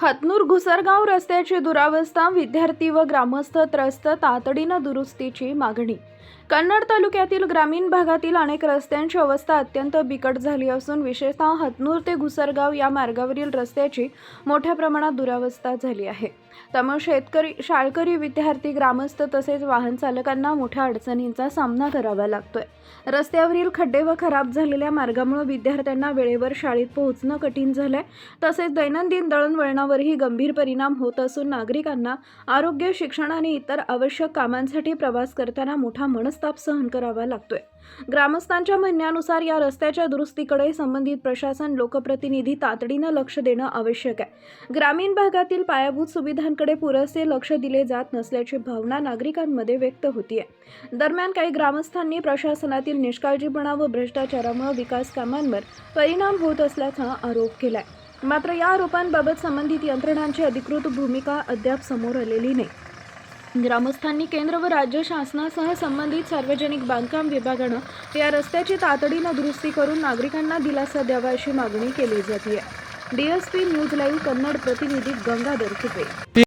हतनूर घुसरगाव रस्त्याची दुरावस्था, विद्यार्थी व ग्रामस्थ त्रस्त, तातडीनं दुरुस्तीची मागणी. कन्नड तालुक्यातील ग्रामीण भागातील अनेक रस्त्यांची अवस्था अत्यंत बिकट झाली असून विशेषतः हतनूर ते घुसरगाव या मार्गावरील रस्त्याची मोठ्या प्रमाणात दुरावस्था झाली आहे. त्यामुळे शेतकरी, शाळकरी, विद्यार्थी, ग्रामस्थ तसेच वाहन चालकांना मोठ्या अडचणींचा सामना करावा लागतोय. रस्त्यावरील खड्डे व खराब झालेल्या मार्गामुळे विद्यार्थ्यांना वेळेवर शाळेत पोहोचणं कठीण झालंय. तसेच दैनंदिन दळणवळणावरही गंभीर परिणाम होत असून नागरिकांना आरोग्य, शिक्षण आणि इतर आवश्यक कामांसाठी प्रवास करताना मोठा मनस्ताप सहन करावा लागतोय. ग्रामस्थांच्या म्हणण्यानुसार या रस्त्याच्या दुरुस्तीकडे संबंधित प्रशासन, लोकप्रतिनिधी तातडीनं लक्ष देणं आवश्यक आहे. ग्रामीण भागातील पायाभूत सुविधांकडे पुरेसे लक्ष दिले जात नसल्याची भावना नागरिकांमध्ये व्यक्त होतीये. दरम्यान काही ग्रामस्थांनी प्रशासनातील निष्काळजीपणा व भ्रष्टाचारामुळे विकास कामांवर परिणाम होत असल्याचा आरोप केलाय. मात्र या आरोपांबाबत संबंधित यंत्रणांची अधिकृत भूमिका अद्याप समोर आलेली नाही. ग्रामस्थांनी केंद्र व राज्य शासनासह संबंधित सार्वजनिक बांधकाम विभागानं या रस्त्याची तातडीनं दुरुस्ती करून नागरिकांना दिलासा द्यावा अशी मागणी केली जाते. DSP न्यूज लाईव्ह कन्नड प्रतिनिधी गंगाधर कुपे.